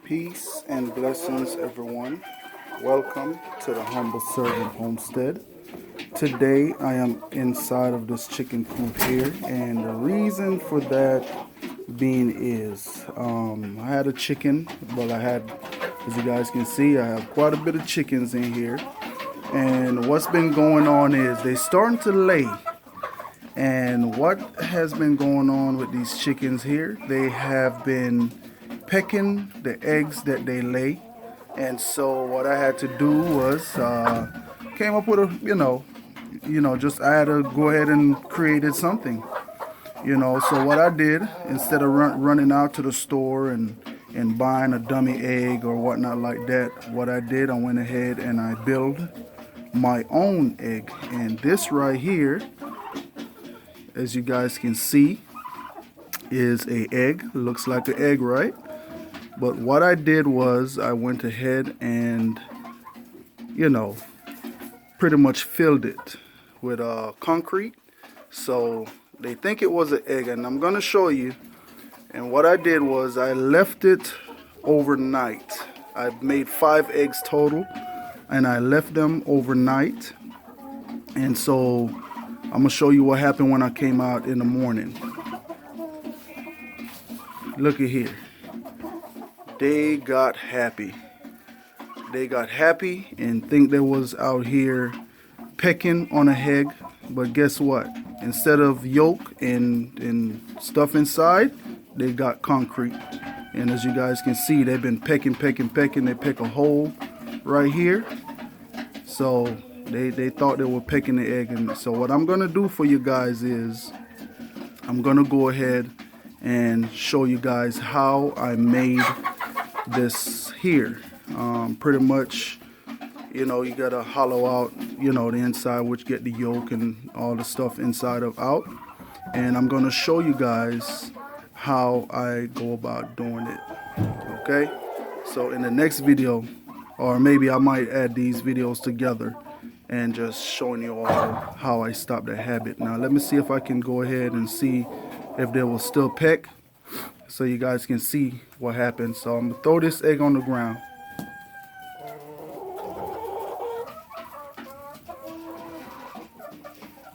Peace and blessings, everyone. Welcome to the Humble Servant Homestead. Today I am inside of this chicken coop here, and the reason for that being is I had a chicken. Well, as you guys can see, I have quite a bit of chickens in here, and what's been going on is they starting to lay. And what has been going on with these chickens here, they have been pecking the eggs that they lay. And so what I had to do was came up with just I had to go ahead and created something. So what I did, instead of running out to the store and buying a dummy egg or whatnot like that, what I did, I went ahead and I built my own egg. And this right here, as you guys can see, is a egg. Looks like an egg, right? But what I did was I went ahead and pretty much filled it with concrete, so they think it was an egg, and I'm gonna show you. And what I did was I left it overnight. I made 5 eggs total, and I left them overnight. And so I'm gonna show you what happened when I came out in the morning. Look at here. They got happy. They got happy and think they was out here pecking on a egg. But guess what? Instead of yolk and stuff inside, they got concrete. And as you guys can see, they've been pecking. They peck a hole right here. So they thought they were pecking the egg. And so what I'm gonna do for you guys is I'm gonna go ahead and show you guys how I made this here. Pretty much, you gotta hollow out, the inside, which get the yolk and all the stuff inside of out. And I'm gonna show you guys how I go about doing it. Okay? So in the next video, or maybe I might add these videos together and just showing you all how I stop that habit. Now let me see if I can go ahead and see if they will still peck, so you guys can see what happens. So I'm gonna throw this egg on the ground.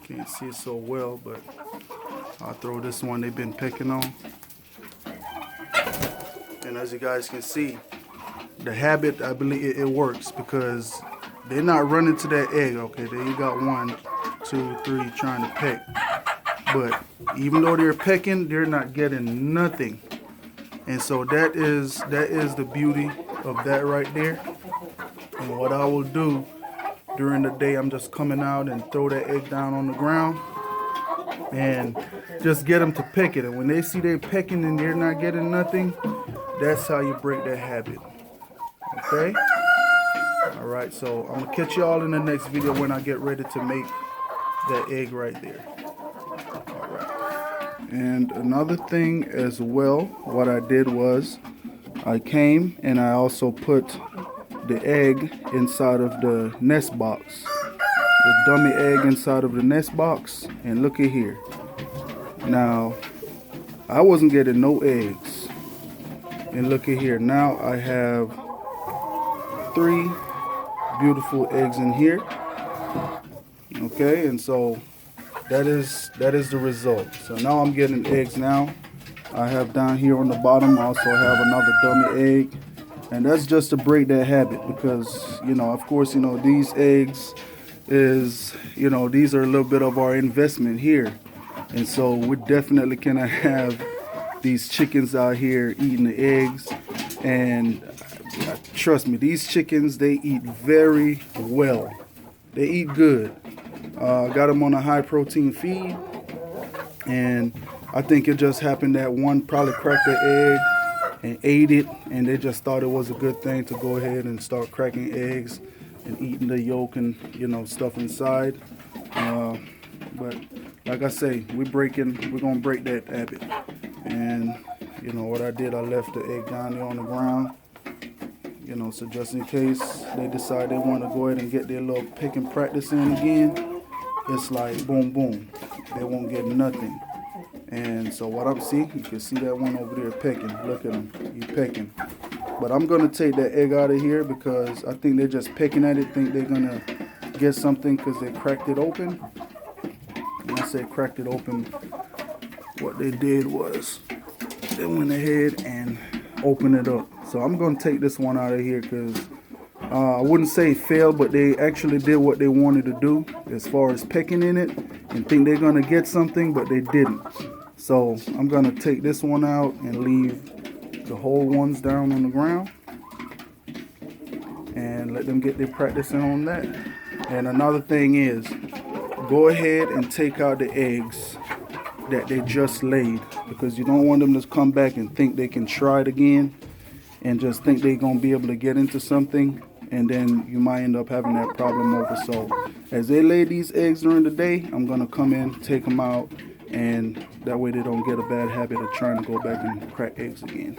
Can't see it so well, but I'll throw this one they've been pecking on. And as you guys can see, the habit, I believe it works, because they're not running to that egg. Okay, there you got 1, 2, 3 trying to peck. But even though they're pecking, they're not getting nothing. And so that is the beauty of that right there. And what I will do during the day, I'm just coming out and throw that egg down on the ground and just get them to peck it. And when they see they're pecking and they're not getting nothing, that's how you break that habit. Okay? Alright, so I'm going to catch you all in the next video when I get ready to make that egg right there. And another thing as well, what I did was I came and I also put the egg inside of the nest box, the dummy egg inside of the nest box. And look at here. Now I wasn't getting no eggs, and look at here. Now I have 3 beautiful eggs in here. Okay, and so that is the result. So now I'm getting eggs now. I have down here on the bottom, I also have another dummy egg. And that's just to break that habit, because, of course, these eggs is, these are a little bit of our investment here. And so we definitely cannot have these chickens out here eating the eggs. And trust me, these chickens, they eat very well. They eat good. Got them on a high protein feed, and I think it just happened that one probably cracked the egg and ate it, and they just thought it was a good thing to go ahead and start cracking eggs and eating the yolk and stuff inside. But like I say, we're gonna break that habit. And what I did, I left the egg down there on the ground, so just in case they decide they want to go ahead and get their little picking practice in again, it's like boom boom, they won't get nothing. And so what I'm seeing, you can see that one over there pecking. Look at him, he's pecking. But I'm gonna take that egg out of here because I think they're just pecking at it, think they're gonna get something because they cracked it open. When I say cracked it open, what they did was they went ahead and opened it up. So I'm gonna take this one out of here because I wouldn't say failed, but they actually did what they wanted to do as far as pecking in it and think they're gonna get something, but they didn't. So I'm gonna take this one out and leave the whole ones down on the ground and let them get their practicing on that. And another thing is, go ahead and take out the eggs that they just laid, because you don't want them to come back and think they can try it again and just think they're gonna be able to get into something, and then you might end up having that problem over. So as they lay these eggs during the day, I'm gonna come in, take them out, and that way they don't get a bad habit of trying to go back and crack eggs again.